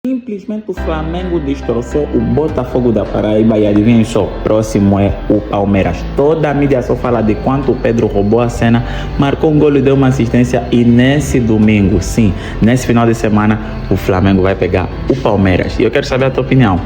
Simplesmente o Flamengo destroçou o Botafogo da Paraíba e adivinhem só, próximo é o Palmeiras. Toda a mídia só fala de quanto o Pedro roubou a cena, marcou um gol e deu uma assistência e nesse domingo, sim, nesse final de semana, o Flamengo vai pegar o Palmeiras. E eu quero saber a tua opinião.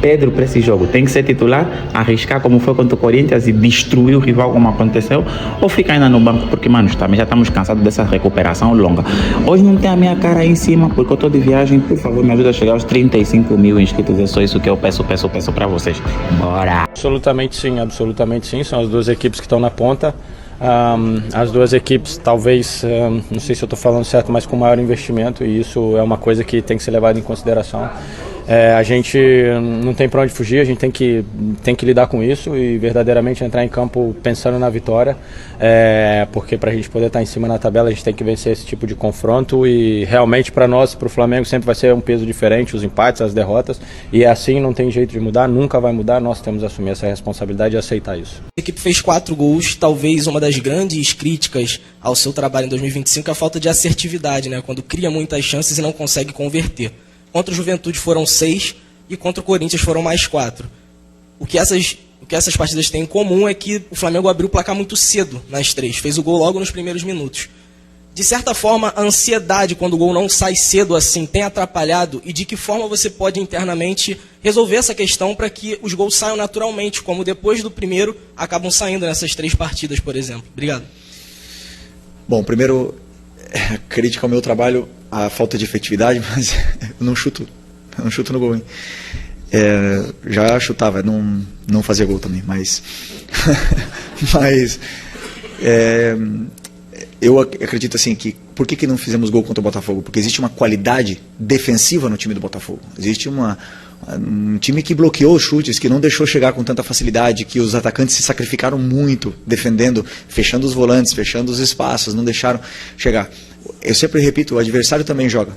Pedro para esse jogo tem que ser titular, arriscar como foi contra o Corinthians e destruir o rival como aconteceu, ou ficar ainda no banco, porque mano, também já estamos cansados dessa recuperação longa. Hoje não tem a minha cara aí em cima porque eu estou de viagem, por favor me ajuda a chegar aos 35 mil inscritos, é só isso que eu peço para vocês. Bora! Absolutamente sim, são as duas equipes que estão na ponta. As duas equipes talvez, não sei se eu estou falando certo, mas com maior investimento, e isso é uma coisa que tem que ser levada em consideração. A gente não tem para onde fugir, a gente tem que lidar com isso e verdadeiramente entrar em campo pensando na vitória, porque para a gente poder estar em cima na tabela a gente tem que vencer esse tipo de confronto e realmente para nós, para o Flamengo sempre vai ser um peso diferente, os empates, as derrotas, e é assim, não tem jeito de mudar, nunca vai mudar, nós temos que assumir essa responsabilidade e aceitar isso. A equipe fez 4 gols, talvez uma das grandes críticas ao seu trabalho em 2025 é a falta de assertividade, né? Quando cria muitas chances e não consegue converter. Contra o Juventude foram 6 e contra o Corinthians foram mais 4. O que essas partidas têm em comum é que o Flamengo abriu o placar muito cedo nas 3, fez o gol logo nos primeiros minutos. De certa forma, a ansiedade quando o gol não sai cedo assim tem atrapalhado, e de que forma você pode internamente resolver essa questão para que os gols saiam naturalmente, como depois do primeiro acabam saindo nessas 3 partidas, por exemplo? Obrigado. Bom, primeiro, crítica ao meu trabalho, a falta de efetividade, mas eu não chuto no gol, hein? Já chutava, não fazia gol também, mas eu acredito assim que por que não fizemos gol contra o Botafogo? Porque existe uma qualidade defensiva no time do Botafogo. Existe um time que bloqueou os chutes, que não deixou chegar com tanta facilidade, que os atacantes se sacrificaram muito defendendo, fechando os volantes, fechando os espaços, não deixaram chegar. Eu sempre repito, o adversário também joga.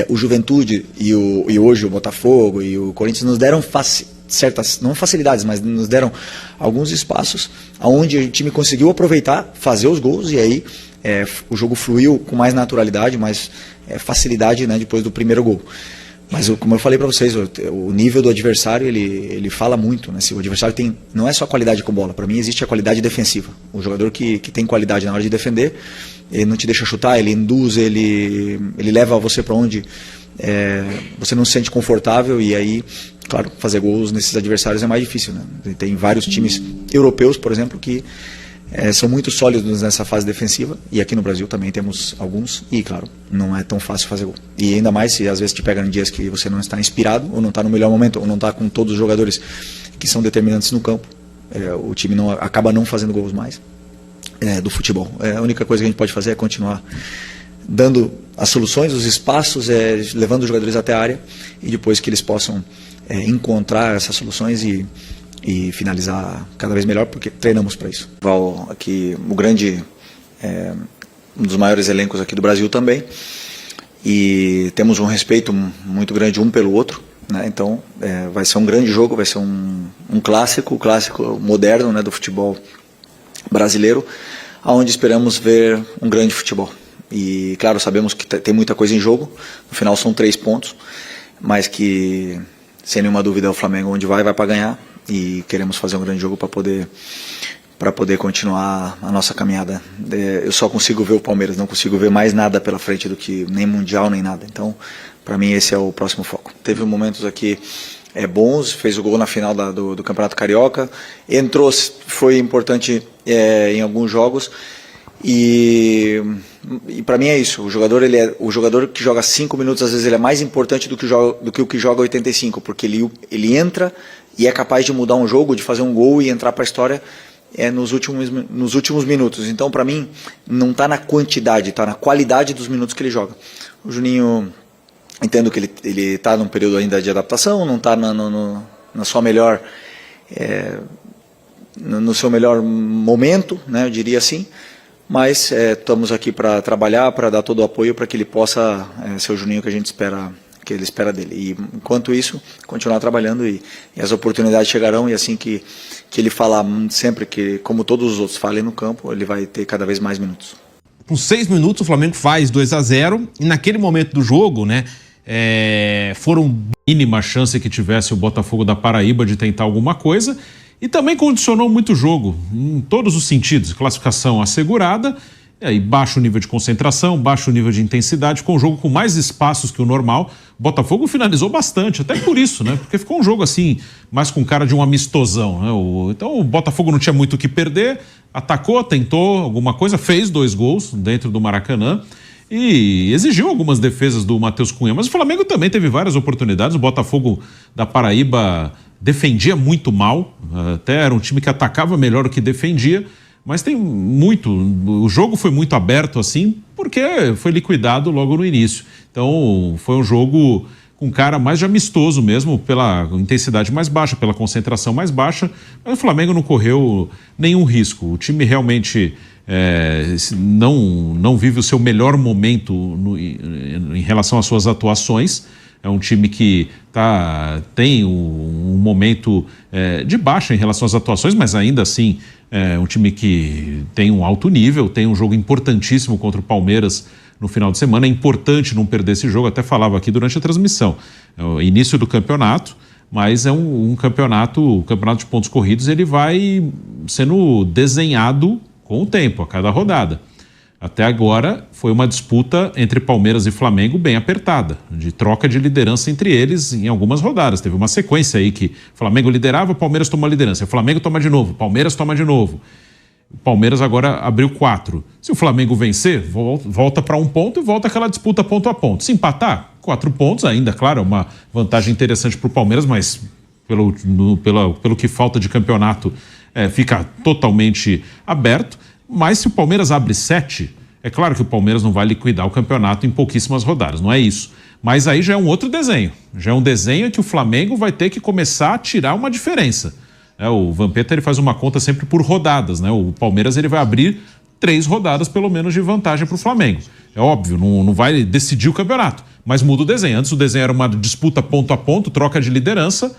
O Juventude e hoje o Botafogo e o Corinthians nos deram certas, não facilidades, mas nos deram alguns espaços onde o time conseguiu aproveitar, fazer os gols, e aí o jogo fluiu com mais naturalidade, mais facilidade, né, depois do primeiro gol. Mas como eu falei para vocês, o nível do adversário ele fala muito, né? Se o adversário não é só qualidade com bola, para mim existe a qualidade defensiva. O jogador que tem qualidade na hora de defender, ele não te deixa chutar, ele induz, ele leva você para onde você não se sente confortável, e aí, claro, fazer gols nesses adversários é mais difícil, né? Tem vários times europeus, por exemplo, que são muito sólidos nessa fase defensiva, e aqui no Brasil também temos alguns, e claro, não é tão fácil fazer gol. E ainda mais se às vezes te pega em dias que você não está inspirado, ou não está no melhor momento, ou não está com todos os jogadores que são determinantes no campo, o time acaba não fazendo gols mais do futebol. A única coisa que a gente pode fazer é continuar dando as soluções, os espaços, levando os jogadores até a área, e depois que eles possam encontrar essas soluções e finalizar cada vez melhor, porque treinamos para isso. Aqui, um dos maiores elencos aqui do Brasil também, e temos um respeito muito grande um pelo outro, né? Então vai ser um grande jogo, vai ser um clássico moderno, né, do futebol brasileiro, onde esperamos ver um grande futebol. E claro, sabemos que tem muita coisa em jogo, no final são 3 pontos, mas que sem nenhuma dúvida é o Flamengo onde vai para ganhar, e queremos fazer um grande jogo para poder continuar a nossa caminhada. Eu só consigo ver o Palmeiras, não consigo ver mais nada pela frente do que nem Mundial, nem nada. Então, para mim, esse é o próximo foco. Teve momentos aqui bons, fez o gol na final do Campeonato Carioca, entrou, foi importante em alguns jogos, e para mim é isso. O jogador que joga 5 minutos, às vezes ele é mais importante do que o que joga 85, porque ele entra e é capaz de mudar um jogo, de fazer um gol e entrar para a história nos últimos minutos. Então, para mim, não está na quantidade, está na qualidade dos minutos que ele joga. O Juninho, entendo que ele está num período ainda de adaptação, não está na sua melhor, no seu melhor momento, né, eu diria assim, mas estamos aqui para trabalhar, para dar todo o apoio para que ele possa ser o Juninho que ele espera dele. E enquanto isso, continuar trabalhando, e as oportunidades chegarão, e assim que ele falar sempre, que como todos os outros falem no campo, ele vai ter cada vez mais minutos. Com 6 minutos o Flamengo faz 2-0, e naquele momento do jogo, né, foram mínima chance que tivesse o Botafogo da Paraíba de tentar alguma coisa, e também condicionou muito o jogo, em todos os sentidos. Classificação assegurada, e aí baixo nível de concentração, baixo nível de intensidade, com o jogo com mais espaços que o normal. O Botafogo finalizou bastante, até por isso, né? Porque ficou um jogo assim, mais com cara de um amistosão, né? Então o Botafogo não tinha muito o que perder, atacou, tentou alguma coisa, fez 2 gols dentro do Maracanã e exigiu algumas defesas do Matheus Cunha, mas o Flamengo também teve várias oportunidades. O Botafogo da Paraíba defendia muito mal, até era um time que atacava melhor do que defendia, mas o jogo foi muito aberto assim, porque foi liquidado logo no início. Então foi um jogo com cara mais de amistoso mesmo, pela intensidade mais baixa, pela concentração mais baixa, mas o Flamengo não correu nenhum risco. O time realmente não vive o seu melhor momento em relação às suas atuações. É um time que tem um momento de baixa em relação às atuações, mas ainda assim é um time que tem um alto nível, tem um jogo importantíssimo contra o Palmeiras no final de semana. É importante não perder esse jogo, até falava aqui durante a transmissão. É o início do campeonato, mas é o campeonato de pontos corridos, ele vai sendo desenhado com o tempo, a cada rodada. Até agora foi uma disputa entre Palmeiras e Flamengo bem apertada, de troca de liderança entre eles em algumas rodadas. Teve uma sequência aí que o Flamengo liderava, o Palmeiras tomou a liderança, o Flamengo toma de novo, o Palmeiras toma de novo. O Palmeiras agora abriu 4. Se o Flamengo vencer, volta para 1 ponto e volta aquela disputa ponto a ponto. Se empatar, 4 pontos ainda, claro, é uma vantagem interessante para o Palmeiras, mas pelo que falta de campeonato, fica totalmente aberto. Mas se o Palmeiras abre 7, é claro que o Palmeiras não vai liquidar o campeonato em pouquíssimas rodadas, não é isso. Mas aí já é um outro desenho. Já é um desenho que o Flamengo vai ter que começar a tirar uma diferença. O Vampeta ele faz uma conta sempre por rodadas, né? O Palmeiras ele vai abrir 3 rodadas pelo menos de vantagem para o Flamengo. É óbvio, não vai decidir o campeonato, mas muda o desenho. Antes o desenho era uma disputa ponto a ponto, troca de liderança.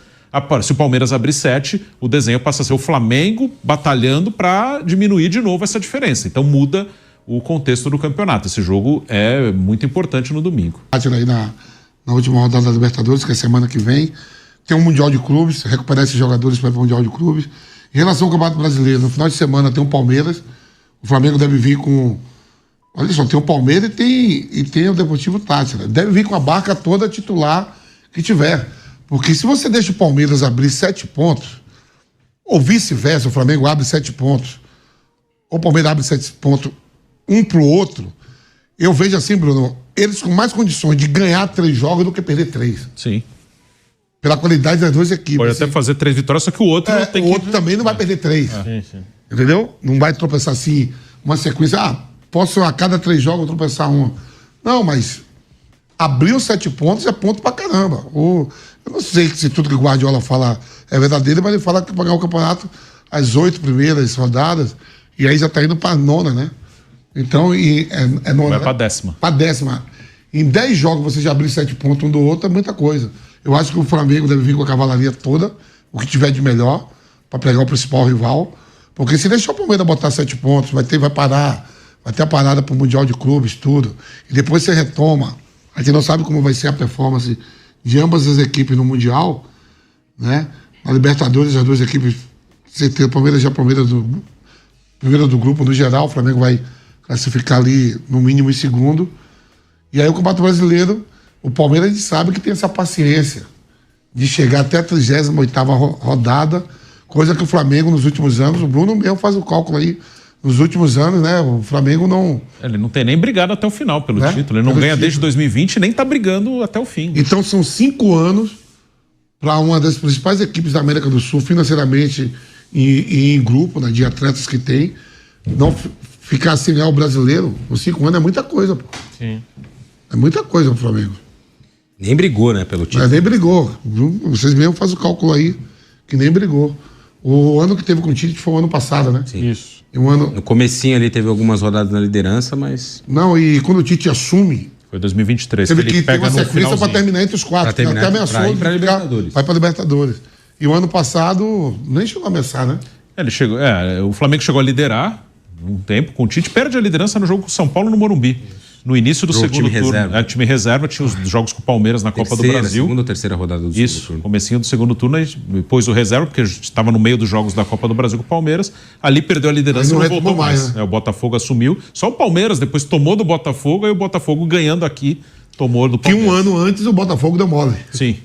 Se o Palmeiras abrir 7, o desenho passa a ser o Flamengo batalhando para diminuir de novo essa diferença. Então muda o contexto do campeonato. Esse jogo é muito importante no domingo. Aí na última rodada da Libertadores, que é semana que vem, tem um Mundial de Clubes, recuperar esses jogadores para o Mundial de Clubes. Em relação ao Campeonato Brasileiro, no final de semana tem o Palmeiras, o Flamengo deve vir com... Olha só, tem o Palmeiras e tem o Deportivo Táchira. Deve vir com a barca toda titular que tiver. Porque se você deixa o Palmeiras abrir 7 pontos, ou vice-versa, o Flamengo abre 7 pontos, ou o Palmeiras abre 7 pontos, um pro outro, eu vejo assim, Bruno, eles com mais condições de ganhar 3 jogos do que perder 3. Sim. Pela qualidade das 2 equipes. Pode até fazer 3 vitórias, só que o outro tem que... O outro também não vai perder 3. Sim. Entendeu? Não vai tropeçar assim, uma sequência. Posso a cada 3 jogos tropeçar uma. Não, mas abriu 7 pontos é ponto pra caramba. Eu não sei se tudo que o Guardiola fala é verdadeiro, mas ele fala que vai ganhar o campeonato as 8 primeiras rodadas, e aí já tá indo pra 9ª, né? Então, vai pra 10ª. Pra 10ª. Em 10 jogos você já abrir 7 pontos um do outro, é muita coisa. Eu acho que o Flamengo deve vir com a cavalaria toda, o que tiver de melhor, pra pegar o principal rival. Porque se deixar o Palmeiras botar 7 pontos, vai ter a parada pro Mundial de Clubes, tudo. E depois você retoma. A gente não sabe como vai ser a performance de ambas as equipes no Mundial, né? Na Libertadores, as 2 equipes, certeza, Palmeiras já primeira do grupo no geral, o Flamengo vai classificar ali no mínimo em segundo. E aí o Campeonato Brasileiro, o Palmeiras a gente sabe que tem essa paciência de chegar até a 38ª rodada, coisa que o Flamengo nos últimos anos, o Bruno mesmo faz o cálculo aí, nos últimos anos, né, o Flamengo não... Ele não tem nem brigado até o final pelo título, ele não ganha desde 2020 e nem tá brigando até o fim. Então são 5 anos para uma das principais equipes da América do Sul, financeiramente e em grupo, né, de atletas que tem, não ficar sem ganhar o brasileiro, os 5 anos é muita coisa, pô. Sim. É muita coisa o Flamengo. Nem brigou, né, pelo título. Mas nem brigou. Vocês mesmo fazem o cálculo aí, que nem brigou. O ano que teve com o Tite foi o ano passado, né? Sim. Isso. No comecinho ali teve algumas rodadas na liderança, mas... Não, e quando o Tite assume... Foi 2023. Teve que ter pega uma sequência para terminar entre os 4. Pra terminar, até ameaçou pra ir pra Libertadores. Vai para Libertadores. E o ano passado nem chegou a ameaçar, né? Ele chegou, o Flamengo chegou a liderar um tempo com o Tite, perde a liderança no jogo com o São Paulo no Morumbi. no início do Pro segundo time turno. reserva. Time reserva, tinha os jogos com o Palmeiras na Copa do Brasil. Segunda ou terceira rodada do Isso, segundo turno. comecinho do segundo turno, aí depois o reserva, porque estava no meio dos jogos da Copa do Brasil com o Palmeiras. Ali perdeu a liderança e Aí não não voltou retomou mais. mais, né? O Botafogo assumiu. Só o Palmeiras depois tomou do Botafogo, aí o Botafogo ganhando aqui tomou do Que Palmeiras. um ano antes o Botafogo deu mole. Sim.